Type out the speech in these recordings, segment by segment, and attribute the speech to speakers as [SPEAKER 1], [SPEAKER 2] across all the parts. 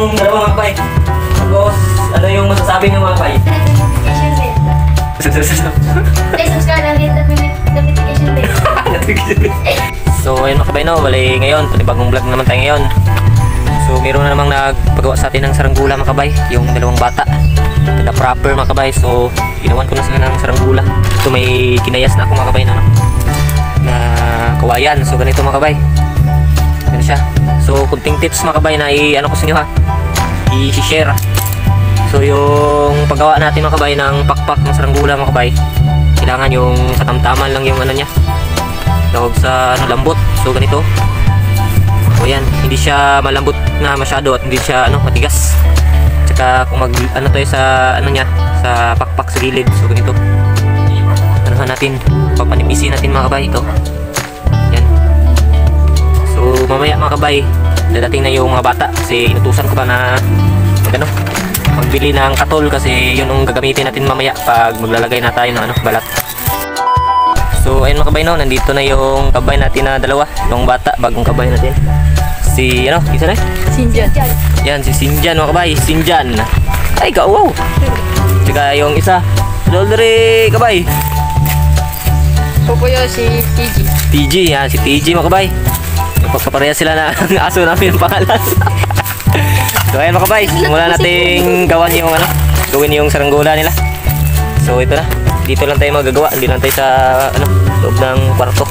[SPEAKER 1] yung dalawa mga kabay. Tapos, ano yung masasabi niyo mga kabay?
[SPEAKER 2] Subscribe lang din notification bell.
[SPEAKER 1] So ayun mga kabay, no, bali ngayon panibagong vlog naman tayo ngayon. So meron na namang nagpagawa sa atin ng saranggula mga kabay, yung dalawang bata na proper mga kabay. So ginawan ko na sila ng saranggula. So may kinayas na ako mga kabay na kawayan. So ganito mga kabay, ganun siya. So kunting tips mga kabay na i-ano ko sa inyo ha, i-share. So yung paggawa natin mga kabay ng pakpak ng saranggula mga kabay, kailangan yung katamtaman lang yung ano niya, tawag sa ano, lambot. So ganito. O yan, hindi siya malambot na masyado at hindi siya ano, matigas. Tsaka kung mag ano tayo sa ano niya, sa pakpak sa gilid. So ganito. Anuhan natin, papanipisin natin mga kabay ito. Yan. So mamaya mga kabay, dadating na yung mga bata kasi inutusan ko pa na ano, magbili ng katol kasi yun ang gagamitin natin mamaya pag maglalagay na tayo ng ano, balat. So ayun mga kabay, no, nandito na yung kabay natin na dalawa, yung bata, bagong kabay natin. Si ano, isa na?
[SPEAKER 2] Sinjan.
[SPEAKER 1] Yan, si Sinjan mga kabay, Sinjan. Ay, wow. Tsaka yung isa, Doldre kabay.
[SPEAKER 2] Popoyo si TG.
[SPEAKER 1] TG, yan, si TG mga kabay. Pagkapareha sila na ang aso namin ang pangalan. So ayun mga kabay, simulan nating gawin yung saranggula nila. So ito na, dito lang tayo magagawa, hindi lang tayo sa ano, loob ng kwarto.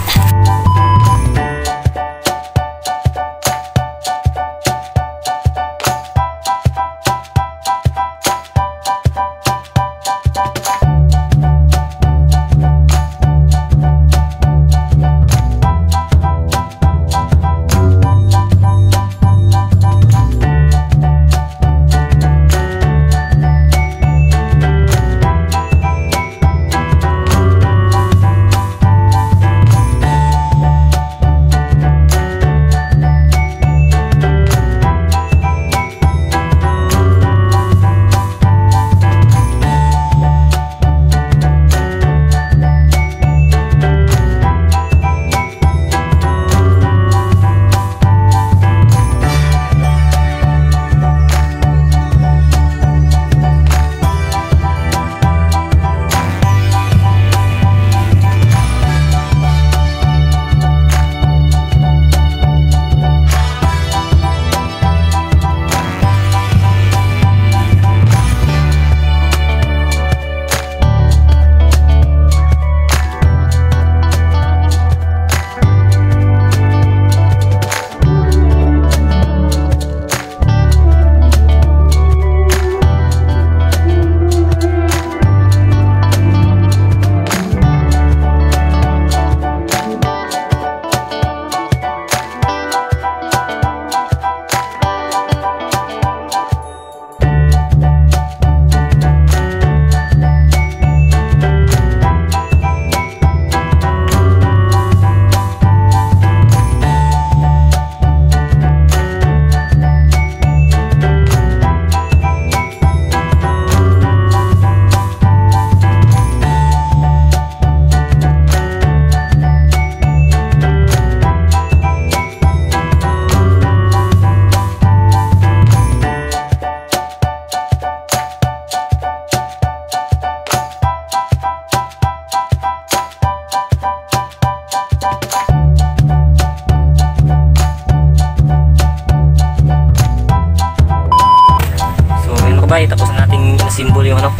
[SPEAKER 1] Tapos na nating na-symbol yung ano,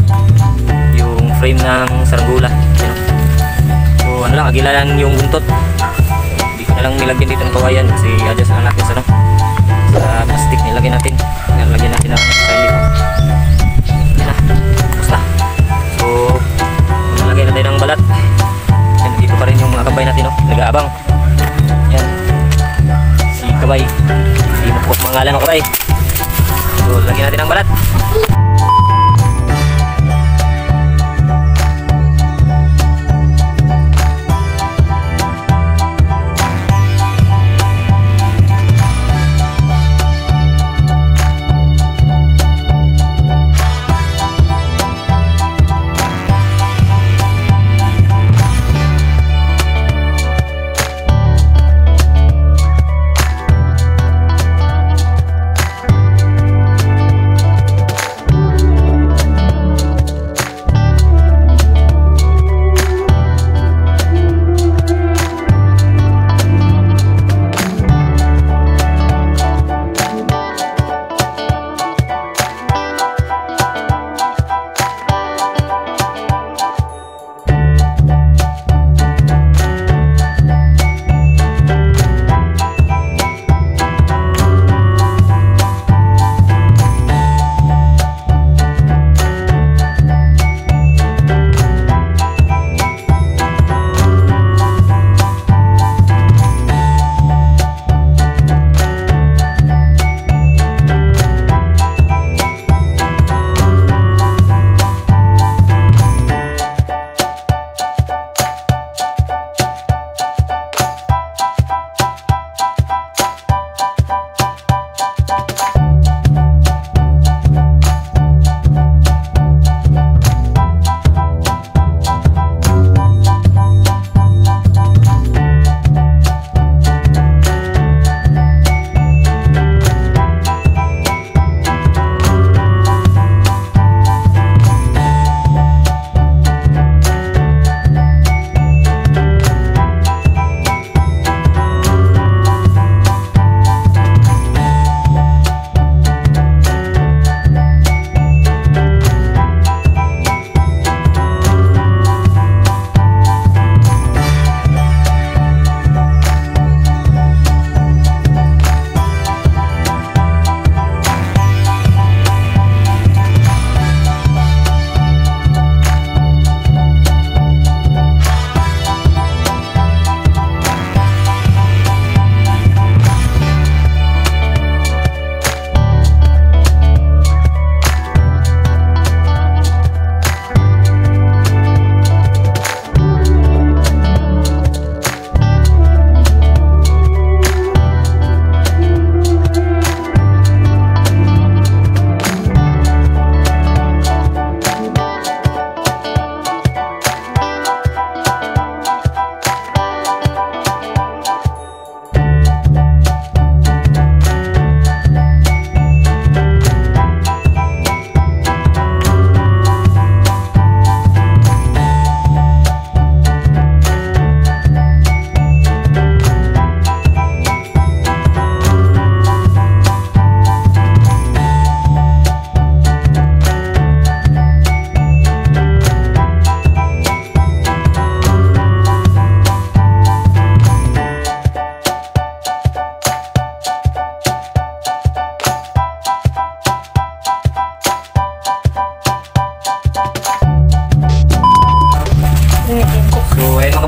[SPEAKER 1] yung frame ng saranggula. So ano lang, agila lang yung buntot. Hindi ko na lang nilagyan dito ng kawayan kasi adjust na natin sa ano, sa plastic nilagyan natin. Nilagyan natin na styling. Yan na, tapos na. So nalagay na tayo ng balat. Yan, dito pa rin yung mga kabay natin, no? Nag-aabang. Yan, si kabay, si mapukot mangalan ng kabay. So lagyan natin ng balat.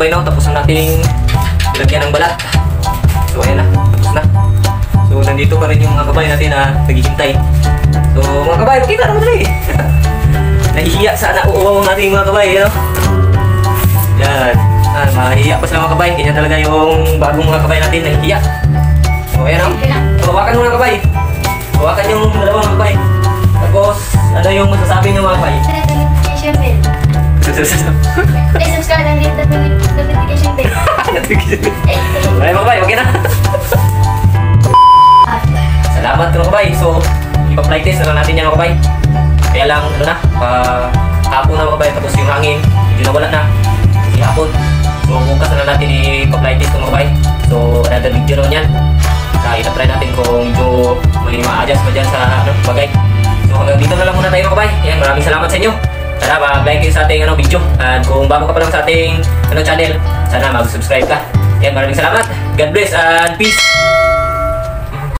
[SPEAKER 1] kabay, no? Tapos na nating ilagyan ng balat. So ayan na, tapos na. So nandito pa rin yung mga kabay natin na naghihintay. So mga kabay, makita naman na eh. Nahihiya sa nauuwaw natin mga kabay, no? Yan. Mahihiya pa sila mga kabay. Ganyan talaga yung bagong mga kabay natin, nahihiya. So ayan, no? So hawakan mo na kabay. Hawakan yung dalawang mga kabay. Tapos, ano yung masasabi niyo mga kabay?
[SPEAKER 2] Notification bell. Please subscribe and hit the notification bell.
[SPEAKER 1] Ay mga kabay, okay na. Salamat mga kabay. So, ipa-flight test na lang natin yan mga kabay. Kaya lang, ano na, hapon na mga kabay. Tapos yung hangin, medyo nawala na. Kasi hapon. So, bukas na lang natin ipa-flight test mga kabay. So, another video naman yan. Kaya ina-try natin kung medyo may ma-adjust pa dyan sa bagay. So, hanggang dito na lang muna tayo mga kabay. Yan, maraming salamat sa inyo. Sana mag-like kayo sa ating video. At kung bago ka pa lang sa ating channel, sana mag-subscribe ka. Yan, maraming salamat. God bless and peace.